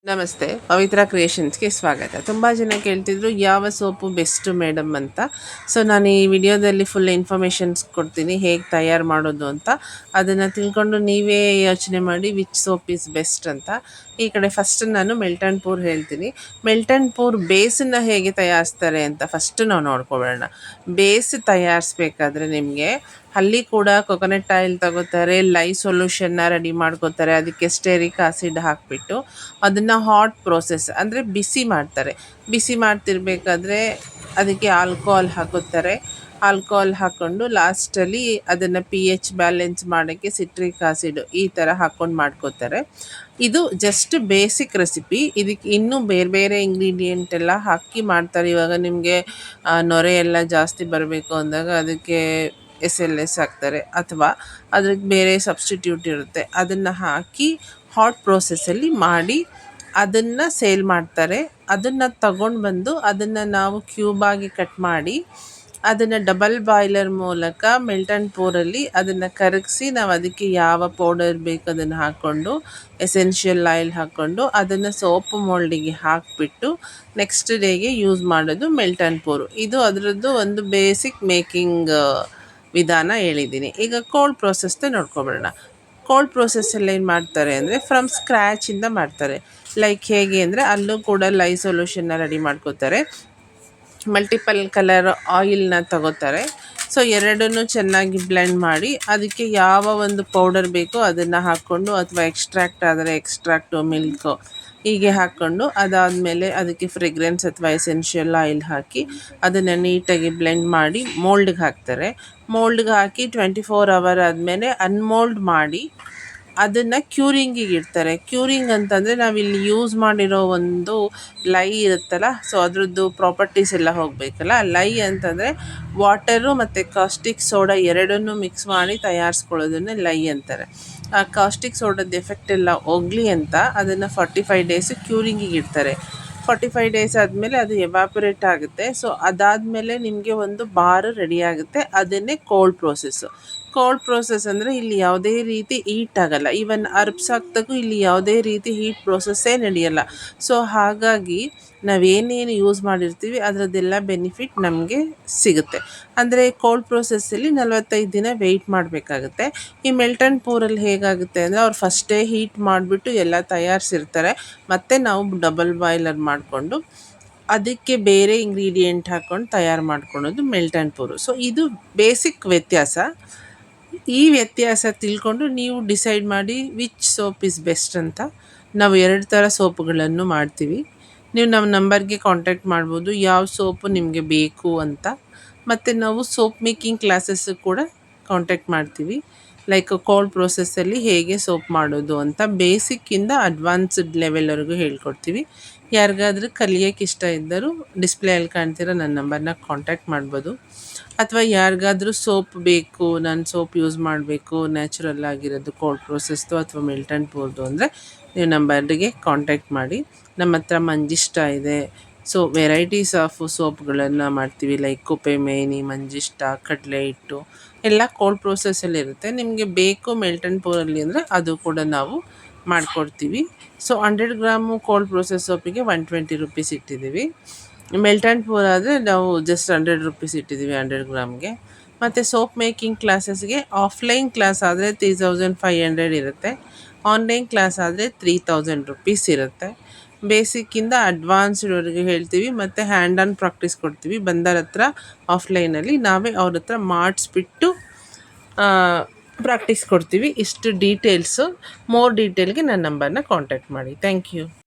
ನಮಸ್ತೆ, ಪವಿತ್ರ ಕ್ರಿಯೇಷನ್ಸ್ಗೆ ಸ್ವಾಗತ. ತುಂಬ ಜನ ಕೇಳ್ತಿದ್ರು ಯಾವ ಸೋಪು ಬೆಸ್ಟು ಮೇಡಮ್ ಅಂತ. ಸೊ ನಾನು ಈ ವಿಡಿಯೋದಲ್ಲಿ ಫುಲ್ ಇನ್ಫಾರ್ಮೇಷನ್ಸ್ ಕೊಡ್ತೀನಿ, ಹೇಗೆ ತಯಾರು ಮಾಡೋದು ಅಂತ. ಅದನ್ನು ತಿಳ್ಕೊಂಡು ನೀವೇ ಯೋಚನೆ ಮಾಡಿ ವಿಚ್ ಸೋಪ್ ಈಸ್ ಬೆಸ್ಟ್ ಅಂತ. ಈ ಕಡೆ ಫಸ್ಟ್ ನಾನು ಮೆಲ್ಟನ್ ಪೂರ್ ಹೇಳ್ತೀನಿ. ಮೆಲ್ಟನ್ ಪೂರ್ ಬೇಸನ್ನು ಹೇಗೆ ತಯಾರಿಸ್ತಾರೆ ಅಂತ ಫಸ್ಟ್ ನಾವು ನೋಡ್ಕೊಬೇಡ. ಬೇಸ್ ತಯಾರಿಸ್ಬೇಕಾದ್ರೆ ನಿಮಗೆ ಅಲ್ಲಿ ಕೂಡ ಕೊಕೊನಟ್ ಆಯಿಲ್ ತಗೋತಾರೆ, ಲೈ ಸೊಲ್ಯೂಷನ್ನ ರೆಡಿ ಮಾಡ್ಕೋತಾರೆ, ಅದಕ್ಕೆ ಸ್ಟೆರಿಕ್ ಆಸಿಡ್ ಹಾಕಿಬಿಟ್ಟು ಅದನ್ನು ಹಾಟ್ ಪ್ರೋಸೆಸ್ ಅಂದರೆ ಬಿಸಿ ಮಾಡ್ತಾರೆ. ಬಿಸಿ ಮಾಡ್ತಿರ್ಬೇಕಾದ್ರೆ ಅದಕ್ಕೆ ಆಲ್ಕೋಹಾಲ್ ಹಾಕುತ್ತಾರೆ. ಆಲ್ಕೋಹಾಲ್ ಹಾಕ್ಕೊಂಡು ಲಾಸ್ಟಲ್ಲಿ ಅದನ್ನು pH ಬ್ಯಾಲೆನ್ಸ್ ಮಾಡೋಕ್ಕೆ ಸಿಟ್ರಿಕ್ ಆಸಿಡ್ ಈ ಥರ ಹಾಕ್ಕೊಂಡು ಮಾಡ್ಕೋತಾರೆ. ಇದು ಜಸ್ಟ್ ಬೇಸಿಕ್ ರೆಸಿಪಿ. ಇದಕ್ಕೆ ಇನ್ನೂ ಬೇರೆ ಬೇರೆ ಇಂಗ್ರೀಡಿಯೆಂಟ್ ಎಲ್ಲ ಹಾಕಿ ಮಾಡ್ತಾರೆ. ಇವಾಗ ನಿಮಗೆ ನೊರೆ ಎಲ್ಲ ಜಾಸ್ತಿ ಬರಬೇಕು ಅಂದಾಗ ಅದಕ್ಕೆ SLS ಹಾಕ್ತಾರೆ, ಅಥವಾ ಅದಕ್ಕೆ ಬೇರೆ ಸಬ್ಸ್ಟಿಟ್ಯೂಟ್ ಇರುತ್ತೆ, ಅದನ್ನು ಹಾಕಿ ಹಾಟ್ ಪ್ರೋಸೆಸ್ಸಲ್ಲಿ ಮಾಡಿ ಅದನ್ನು ಸೇಲ್ ಮಾಡ್ತಾರೆ. ಅದನ್ನು ತಗೊಂಡು ಬಂದು ಅದನ್ನು ನಾವು ಕ್ಯೂಬಾಗಿ ಕಟ್ ಮಾಡಿ ಅದನ್ನು ಡಬಲ್ ಬಾಯ್ಲರ್ ಮೂಲಕ ಮೆಲ್ಟನ್ ಪೂರಲ್ಲಿ ಅದನ್ನು ಕರಗಿಸಿ ನಾವು ಅದಕ್ಕೆ ಯಾವ ಪೌಡರ್ ಬೇಕು ಅದನ್ನು ಹಾಕ್ಕೊಂಡು ಎಸೆನ್ಷಿಯಲ್ ಆಯಿಲ್ ಹಾಕ್ಕೊಂಡು ಅದನ್ನು ಸೋಪ್ ಮೋಲ್ಡಿಗೆ ಹಾಕಿಬಿಟ್ಟು ನೆಕ್ಸ್ಟ್ ಡೇಗೆ ಯೂಸ್ ಮಾಡೋದು ಮೆಲ್ಟನ್ ಪೂರು. ಇದು ಅದರದ್ದು ಒಂದು ಬೇಸಿಕ್ ಮೇಕಿಂಗ್ ವಿಧಾನ ಹೇಳಿದ್ದೀನಿ. ಈಗ ಕೋಲ್ಡ್ ಪ್ರೋಸೆಸ್ನ ನೋಡ್ಕೊಬೇಡ. ಕೋಲ್ಡ್ ಪ್ರೋಸೆಸ್ಸಲ್ಲಿ ಏನು ಮಾಡ್ತಾರೆ ಅಂದರೆ ಫ್ರಮ್ ಸ್ಕ್ರ್ಯಾಚಿಂದ ಮಾಡ್ತಾರೆ. ಲೈಕ್ ಹೇಗೆ ಅಂದರೆ ಅಲ್ಲೂ ಕೂಡ ಲೈ ಸೊಲ್ಯೂಷನ್ನ ರೆಡಿ ಮಾಡ್ಕೋತಾರೆ, ಮಲ್ಟಿಪಲ್ ಕಲರ್ ಆಯಿಲ್ನ ತಗೋತಾರೆ. ಸೊ ಎರಡನ್ನೂ ಚೆನ್ನಾಗಿ ಬ್ಲೆಂಡ್ ಮಾಡಿ ಅದಕ್ಕೆ ಯಾವ ಒಂದು ಪೌಡರ್ ಬೇಕೋ ಅದನ್ನು ಹಾಕ್ಕೊಂಡು, ಅಥವಾ ಎಕ್ಸ್ಟ್ರಾಕ್ಟ್ ಆದರೆ ಎಕ್ಸ್ಟ್ರಾಕ್ಟು, ಮಿಲ್ಕು ಹೀಗೆ ಹಾಕ್ಕೊಂಡು ಅದಾದಮೇಲೆ ಅದಕ್ಕೆ ಫ್ರೆಗ್ರೆನ್ಸ್ ಅಥವಾ ಎಸೆನ್ಷಿಯಲ್ ಆಯಿಲ್ ಹಾಕಿ ಅದನ್ನು ನೀಟಾಗಿ ಬ್ಲೆಂಡ್ ಮಾಡಿ ಮೋಲ್ಡ್ಗೆ ಹಾಕ್ತಾರೆ. ಮೋಲ್ಡ್ಗೆ ಹಾಕಿ 24 ಅವರ್ ಆದಮೇಲೆ ಅನ್ಮೋಲ್ಡ್ ಮಾಡಿ ಅದನ್ನು ಕ್ಯೂರಿಂಗಿಗೆ ಇಡ್ತಾರೆ. ಕ್ಯೂರಿಂಗ್ ಅಂತಂದರೆ ನಾವಿಲ್ಲಿ ಯೂಸ್ ಮಾಡಿರೋ ಒಂದು ಲೈ ಇರುತ್ತಲ್ಲ, ಸೊ ಅದರದ್ದು ಪ್ರಾಪರ್ಟೀಸ್ ಎಲ್ಲ ಹೋಗಬೇಕಲ್ಲ. ಲೈ ಅಂತಂದರೆ ವಾಟರು ಮತ್ತು ಕಾಸ್ಟಿಕ್ ಸೋಡಾ ಎರಡನ್ನೂ ಮಿಕ್ಸ್ ಮಾಡಿ ತಯಾರಿಸ್ಕೊಳ್ಳೋದನ್ನು ಲೈ ಅಂತಾರೆ. ಆ ಕಾಸ್ಟಿಕ್ ಸೋಡಾದ ಎಫೆಕ್ಟ್ ಎಲ್ಲ ಹೋಗಲಿ ಅಂತ ಅದನ್ನು 45 ಡೇಸು ಕ್ಯೂರಿಂಗಿಗೆ ಇಡ್ತಾರೆ. 45 ಡೇಸ್ ಆದಮೇಲೆ ಅದು ಎವಾಪರೇಟ್ ಆಗುತ್ತೆ. ಸೊ ಅದಾದಮೇಲೆ ನಿಮಗೆ ಒಂದು ಬಾರ್ ರೆಡಿ ಆಗುತ್ತೆ. ಅದನ್ನೇ ಕೋಲ್ಡ್ ಪ್ರೋಸೆಸ್ಸು. ಕೋಲ್ಡ್ ಪ್ರೋಸೆಸ್ ಅಂದರೆ ಇಲ್ಲಿ ಯಾವುದೇ ರೀತಿ ಹೀಟ್ ಆಗಲ್ಲ. ಈವನ್ ಅರ್ಬ್ಸ್ ಹಾಕ್ದಾಗೂ ಇಲ್ಲಿ ಯಾವುದೇ ರೀತಿ ಹೀಟ್ ಪ್ರೋಸೆಸ್ಸೇ ನಡೆಯಲ್ಲ. ಸೊ ಹಾಗಾಗಿ ನಾವೇನೇನು ಯೂಸ್ ಮಾಡಿರ್ತೀವಿ ಅದರದ್ದೆಲ್ಲ ಬೆನಿಫಿಟ್ ನಮಗೆ ಸಿಗುತ್ತೆ. ಅಂದರೆ ಕೋಲ್ಡ್ ಪ್ರೋಸೆಸ್ಸಲ್ಲಿ 45 ದಿನ ವೆಯ್ಟ್ ಮಾಡಬೇಕಾಗುತ್ತೆ. ಈ ಮೆಲ್ಟನ್ ಪೂರಲ್ಲಿ ಹೇಗಾಗುತ್ತೆ ಅಂದರೆ ಅವ್ರು ಫಸ್ಟೇ ಹೀಟ್ ಮಾಡಿಬಿಟ್ಟು ಎಲ್ಲ ತಯಾರಿಸಿರ್ತಾರೆ, ಮತ್ತು ನಾವು ಡಬಲ್ ಬಾಯ್ಲರ್ ಮಾಡಿಕೊಂಡು ಅದಕ್ಕೆ ಬೇರೆ ಇಂಗ್ರೀಡಿಯೆಂಟ್ ಹಾಕ್ಕೊಂಡು ತಯಾರು ಮಾಡ್ಕೊಳೋದು ಮೆಲ್ಟನ್ ಪೂರು. ಸೊ ಇದು ಬೇಸಿಕ್ ವ್ಯತ್ಯಾಸ. ಈ ವ್ಯತ್ಯಾಸ ತಿಳ್ಕೊಂಡು ನೀವು ಡಿಸೈಡ್ ಮಾಡಿ ವಿಚ್ ಸೋಪ್ ಈಸ್ ಬೆಸ್ಟ್ ಅಂತ. ನಾವು 2 ಥರ ಸೋಪುಗಳನ್ನು ಮಾಡ್ತೀವಿ. ನೀವು ನಮ್ಮ ನಂಬರ್ಗೆ ಕಾಂಟ್ಯಾಕ್ಟ್ ಮಾಡ್ಬೋದು ಯಾವ ಸೋಪು ನಿಮಗೆ ಬೇಕು ಅಂತ. ಮತ್ತು ನಾವು ಸೋಪ್ ಮೇಕಿಂಗ್ ಕ್ಲಾಸಸ್ಸು ಕೂಡ ಕಾಂಟ್ಯಾಕ್ಟ್ ಮಾಡ್ತೀವಿ. ಲೈಕ್ ಕೋಲ್ಡ್ ಪ್ರೋಸೆಸ್ಸಲ್ಲಿ ಹೇಗೆ ಸೋಪ್ ಮಾಡೋದು ಅಂತ ಬೇಸಿಕ್ಕಿಂದ ಅಡ್ವಾನ್ಸ್ಡ್ ಲೆವೆಲ್ವರೆಗೂ ಹೇಳ್ಕೊಡ್ತೀವಿ. ಯಾರಿಗಾದ್ರೂ ಕಲಿಯೋಕ್ಕೆ ಇಷ್ಟ ಇದ್ದರೂ ಡಿಸ್ಪ್ಲೇಯಲ್ಲಿ ಕಾಣ್ತಿರೋ ನನ್ನ ನಂಬರ್ನ ಕಾಂಟ್ಯಾಕ್ಟ್ ಮಾಡ್ಬೋದು. ಅಥವಾ ಯಾರಿಗಾದ್ರೂ ಸೋಪ್ ಬೇಕು, ನಾನು ಸೋಪ್ ಯೂಸ್ ಮಾಡಬೇಕು ನ್ಯಾಚುರಲ್ ಆಗಿರೋದು ಕೋಲ್ಡ್ ಪ್ರೋಸೆಸ್ದು ಅಥವಾ ಮೆಲ್ಟನ್ ಪೂರ್ದು ಅಂದರೆ ನೀವು ನಂಬರ್ಗೆ ಕಾಂಟ್ಯಾಕ್ಟ್ ಮಾಡಿ. ನಮ್ಮ ಹತ್ರ ಮಂಜಿಷ್ಟ ಇದೆ. ಸೊ ವೆರೈಟೀಸ್ ಆಫ್ ಸೋಪ್ಗಳನ್ನು ಮಾಡ್ತೀವಿ, ಲೈಕ್ ಕುಪೆ ಮೇನಿ, ಮಂಜಿಷ್ಟ, ಕಡಲೆ ಹಿಟ್ಟು ಎಲ್ಲ ಕೋಲ್ಡ್ ಪ್ರೋಸೆಸ್ಸಲ್ಲಿ ಇರುತ್ತೆ. ನಿಮಗೆ ಬೇಕು ಮೆಲ್ಟನ್ ಪೂರಲ್ಲಿ ಅಂದರೆ ಅದು ಕೂಡ ನಾವು ಮಾಡಿಕೊಡ್ತೀವಿ. ಸೊ 100 ಗ್ರಾಮು ಕೋಲ್ಡ್ ಪ್ರೋಸೆಸ್ ಸೋಪಿಗೆ 120 ರುಪೀಸ್ ಇಟ್ಟಿದ್ದೀವಿ. ಮೆಲ್ಟನ್ ಪೂರ್ ಆದರೆ ನಾವು ಜಸ್ಟ್ 100 ರುಪೀಸ್ ಇಟ್ಟಿದ್ದೀವಿ 100 ಗ್ರಾಮ್ಗೆ. ಮತ್ತು ಸೋಪ್ ಮೇಕಿಂಗ್ ಕ್ಲಾಸಸ್ಗೆ ಆಫ್ಲೈನ್ ಕ್ಲಾಸ್ ಆದರೆ 3500 ಇರುತ್ತೆ, ಆನ್ಲೈನ್ ಕ್ಲಾಸ್ ಆದರೆ 3000 ರುಪೀಸ್ ಇರುತ್ತೆ. ಬೇಸಿಕ್ಕಿಂದ ಅಡ್ವಾನ್ಸ್ಡ್ವರೆಗೆ ಹೇಳ್ತೀವಿ, ಮತ್ತು ಹ್ಯಾಂಡ್ ಆನ್ ಪ್ರಾಕ್ಟೀಸ್ ಕೊಡ್ತೀವಿ. ಬಂದರ ಹತ್ರ ಆಫ್ಲೈನಲ್ಲಿ ನಾವೇ ಅವ್ರ ಹತ್ರ ಮಾಡಿಸ್ಬಿಟ್ಟು ಪ್ರಾಕ್ಟೀಸ್ ಕೊಡ್ತೀವಿ. ಇಷ್ಟು ಡೀಟೇಲ್ಸು. ಮೋರ್ ಡೀಟೇಲ್ಗೆ ನನ್ನ ನಂಬರ್ನ ಕಾಂಟ್ಯಾಕ್ಟ್ ಮಾಡಿ. Thank you.